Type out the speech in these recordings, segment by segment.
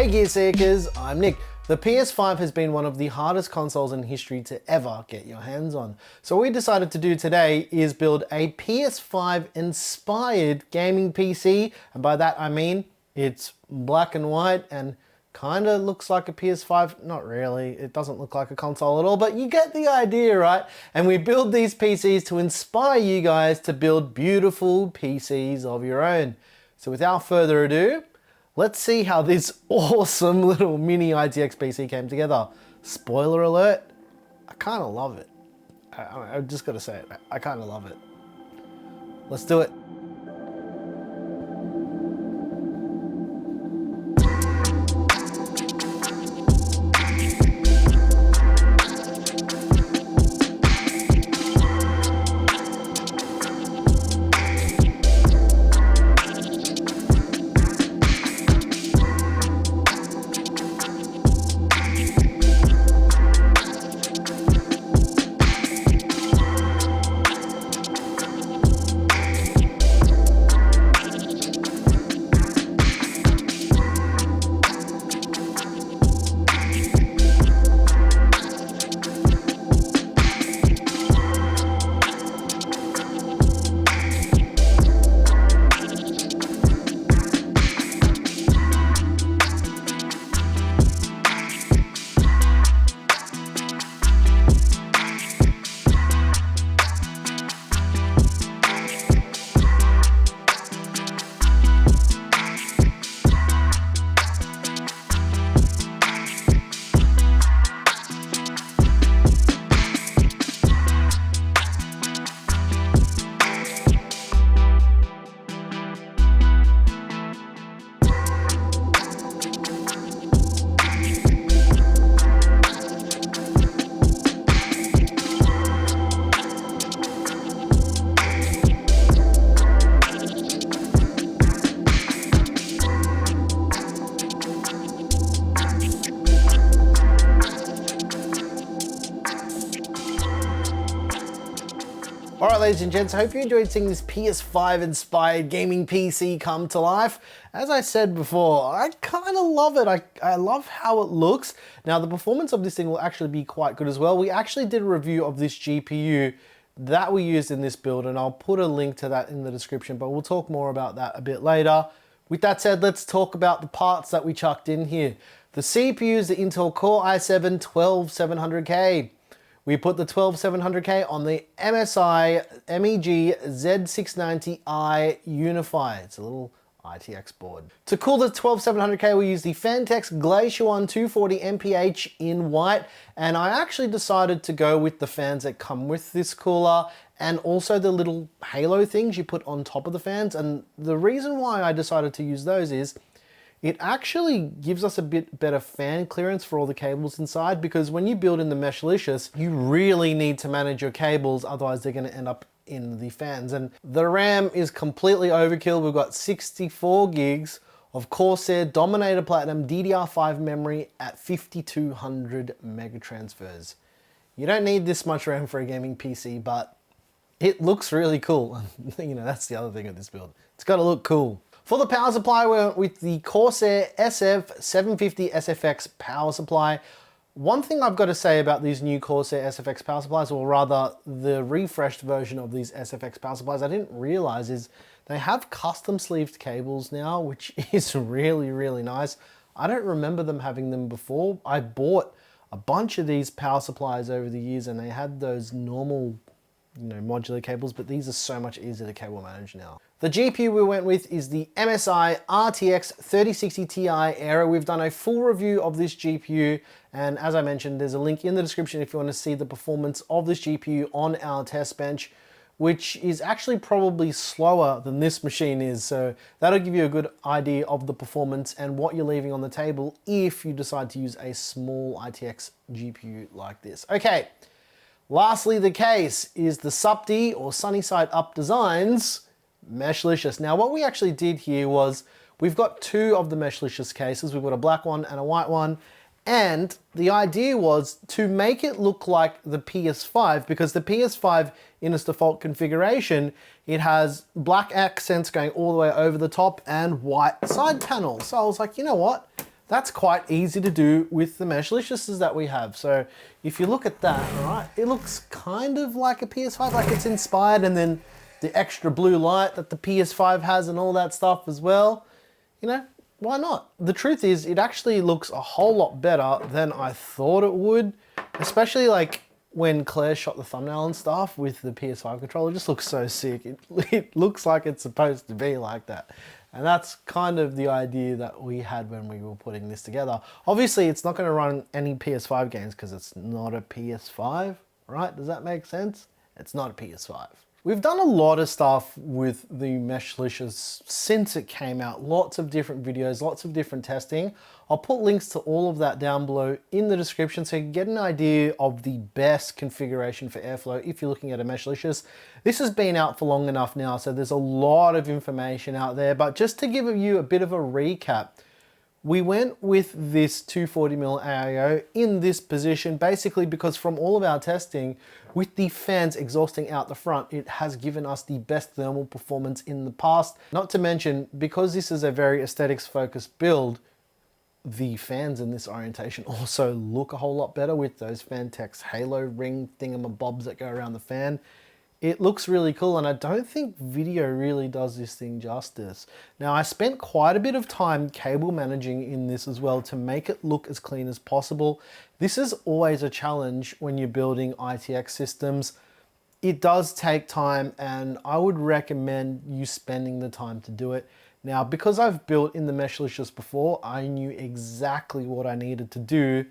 Hey Gear Seekers, I'm Nick. The PS5 has been one of the hardest consoles in history to ever get your hands on. So what we decided to do today is build a PS5 inspired gaming PC. And by that I mean it's black and white and kind of looks like a PS5. Not really, it doesn't look like a console at all, but you get the idea, right? And we build these PCs to inspire you guys to build beautiful PCs of your own. So without further ado, let's see how this awesome little mini ITX PC came together. Spoiler alert, I kind of love it. I've just got to say it, I kind of love it. Let's do it. Alright ladies and gents, I hope you enjoyed seeing this PS5 inspired gaming PC come to life. As I said before, I kind of love it. I love how it looks. Now the performance of this thing will actually be quite good as well. We actually did a review of this GPU that we used in this build, and I'll put a link to that in the description, but we'll talk more about that a bit later. With that said, let's talk about the parts that we chucked in here. The CPU is the Intel Core i7-12700K. We put the 12700K on the MSI MEG Z690i Unify. It's a little ITX board. To cool the 12700K, we use the Fantex Glacier One 240 MPH in white, and I actually decided to go with the fans that come with this cooler and also the little halo things you put on top of the fans. And the reason why I decided to use those is it actually gives us a bit better fan clearance for all the cables inside, because when you build in the Meshlicious, you really need to manage your cables, otherwise they're going to end up in the fans. And the RAM is completely overkill. We've got 64 gigs of Corsair Dominator Platinum DDR5 memory at 5200 megatransfers. You don't need this much RAM for a gaming PC, but it looks really cool. You know, that's the other thing with this build. It's got to look cool. For the power supply, we went with the Corsair SF750 SFX power supply. One thing I've got to say about these new Corsair SFX power supplies, or rather the refreshed version of these SFX power supplies, I didn't realize is they have custom sleeved cables now, which is really, really nice. I don't remember them having them before. I bought a bunch of these power supplies over the years and they had those normal, you know, modular cables, but these are so much easier to cable manage now. The GPU we went with is the MSI RTX 3060 Ti Aero. We've done a full review of this GPU, and as I mentioned, there's a link in the description if you want to see the performance of this GPU on our test bench, which is actually probably slower than this machine is. So that'll give you a good idea of the performance and what you're leaving on the table if you decide to use a small ITX GPU like this. Okay. Lastly, the case is the SUPD, or Sunny Side Up Designs Meshlicious. Now what we actually did here was we've got two of the Meshlicious cases. We've got a black one and a white one, And the idea was to make it look like the PS5, because the PS5 in its default configuration, it has black accents going all the way over the top and white side panels. So I was like, you know what? That's quite easy to do with the Meshlicious that we have. So if you look at that, all right, it looks kind of like a PS5, like it's inspired, and then the extra blue light that the PS5 has and all that stuff as well. You know, why not? The truth is, it actually looks a whole lot better than I thought it would, especially like when Claire shot the thumbnail and stuff with the PS5 controller. It just looks so sick. It looks like it's supposed to be like that. And that's kind of the idea that we had when we were putting this together. Obviously, it's not going to run any PS5 games because it's not a PS5, right? Does that make sense? It's not a PS5. We've done a lot of stuff with the Meshlicious since it came out. Lots of different videos, lots of different testing. I'll put links to all of that down below in the description so you can get an idea of the best configuration for airflow if you're looking at a Meshlicious. This has been out for long enough now, so there's a lot of information out there. But just to give you a bit of a recap, we went with this 240mm AIO in this position, basically because from all of our testing, with the fans exhausting out the front, it has given us the best thermal performance in the past. Not to mention, because this is a very aesthetics focused build, the fans in this orientation also look a whole lot better with those Fantex halo ring thingamabobs that go around the fan. It looks really cool, and I don't think video really does this thing justice. Now, I spent quite a bit of time cable managing in this as well to make it look as clean as possible. This is always a challenge when you're building ITX systems. It does take time, and I would recommend you spending the time to do it. Now, because I've built in the Meshlicious before, I knew exactly what I needed to do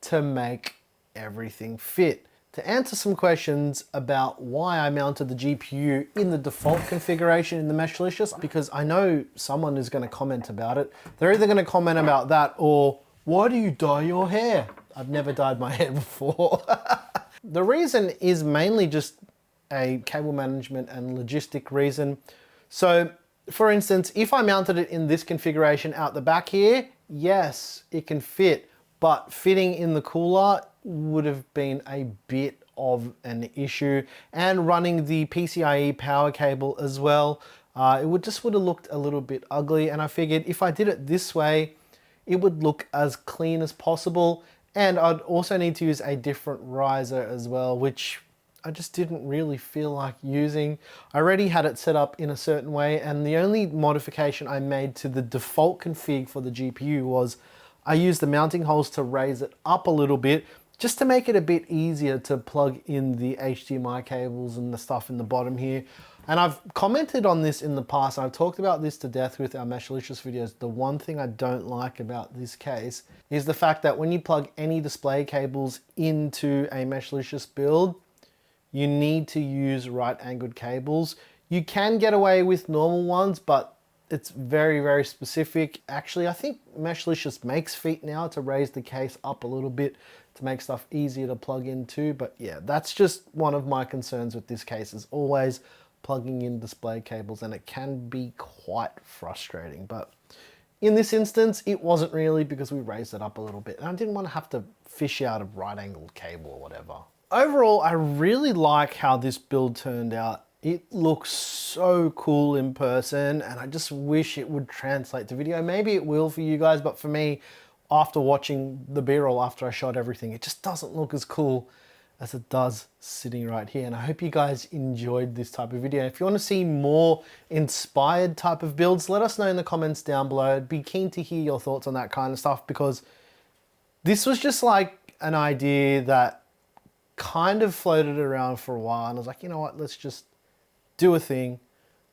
to make everything fit. To answer some questions about why I mounted the GPU in the default configuration in the Meshlicious, because I know someone is going to comment about it. They're either going to comment about that or, why do you dye your hair? I've never dyed my hair before. The reason is mainly just a cable management and logistic reason. So, for instance, if I mounted it in this configuration out the back here, yes, it can fit, but fitting in the cooler would have been a bit of an issue, and running the PCIe power cable as well, it would have looked a little bit ugly, and I figured if I did it this way, it would look as clean as possible, and I'd also need to use a different riser as well, which I just didn't really feel like using. I already had it set up in a certain way, and the only modification I made to the default config for the GPU was I used the mounting holes to raise it up a little bit, just to make it a bit easier to plug in the HDMI cables and the stuff in the bottom here. And I've commented on this in the past, and I've talked about this to death with our Meshlicious videos. The one thing I don't like about this case is the fact that when you plug any display cables into a Meshlicious build, you need to use right-angled cables. You can get away with normal ones, but it's very, very specific. Actually, I think Meshlicious makes feet now to raise the case up a little bit to make stuff easier to plug into. But yeah, that's just one of my concerns with this case, is always plugging in display cables, and it can be quite frustrating. But in this instance, it wasn't really, because we raised it up a little bit, and I didn't want to have to fish out a right-angled cable or whatever. Overall, I really like how this build turned out. It looks so cool in person, and I just wish it would translate to video. Maybe it will for you guys, but for me, after watching the B-roll after I shot everything, it just doesn't look as cool as it does sitting right here. And I hope you guys enjoyed this type of video. If you want to see more inspired type of builds, let us know in the comments down below. I'd be keen to hear your thoughts on that kind of stuff, because this was just like an idea that kind of floated around for a while, and I was like, you know what, let's just do a thing.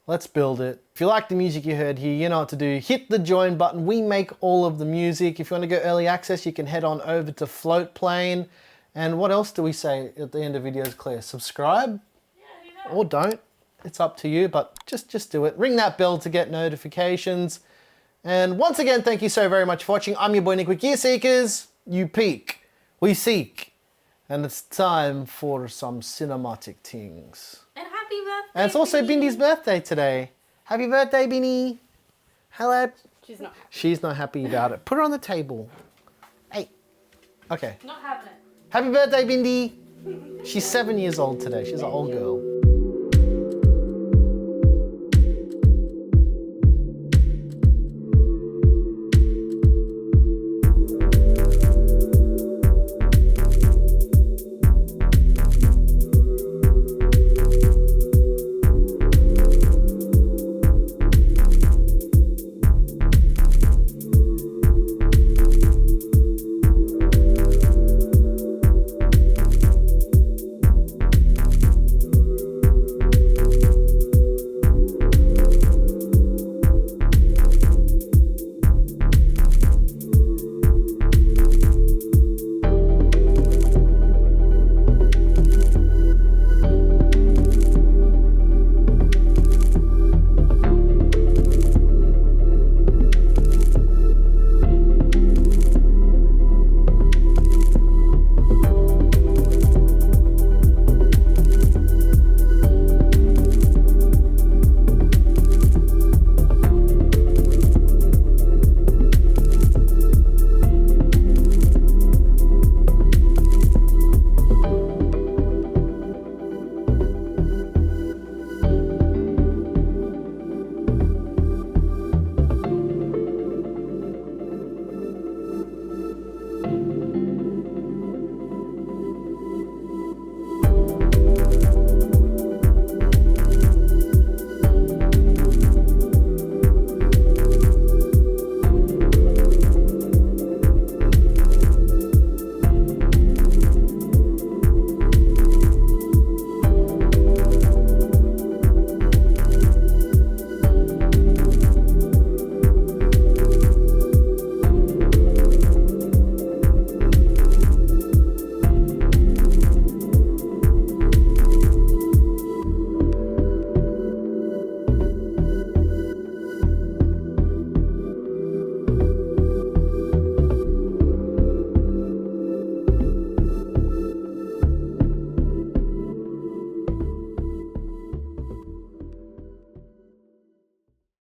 Let's build it. If you like the music you heard here, you know what to do. Hit the join button. We make all of the music. If you want to go early access, you can head on over to Floatplane. And what else do we say at the end of videos, Claire? Subscribe? Yeah, or don't. It's up to you, but just do it. Ring that bell to get notifications. And once again, thank you so very much for watching. I'm your boy Nick with Gear Seekers. You peek, we seek. And it's time for some cinematic things. And happy birthday, and it's also Bindy's birthday today. Happy birthday, Bindy. Hello. She's not happy. She's not happy about it. Put her on the table. Hey. Okay. Not having it. Happy birthday, Bindy. She's 7 years old today. She's an old girl.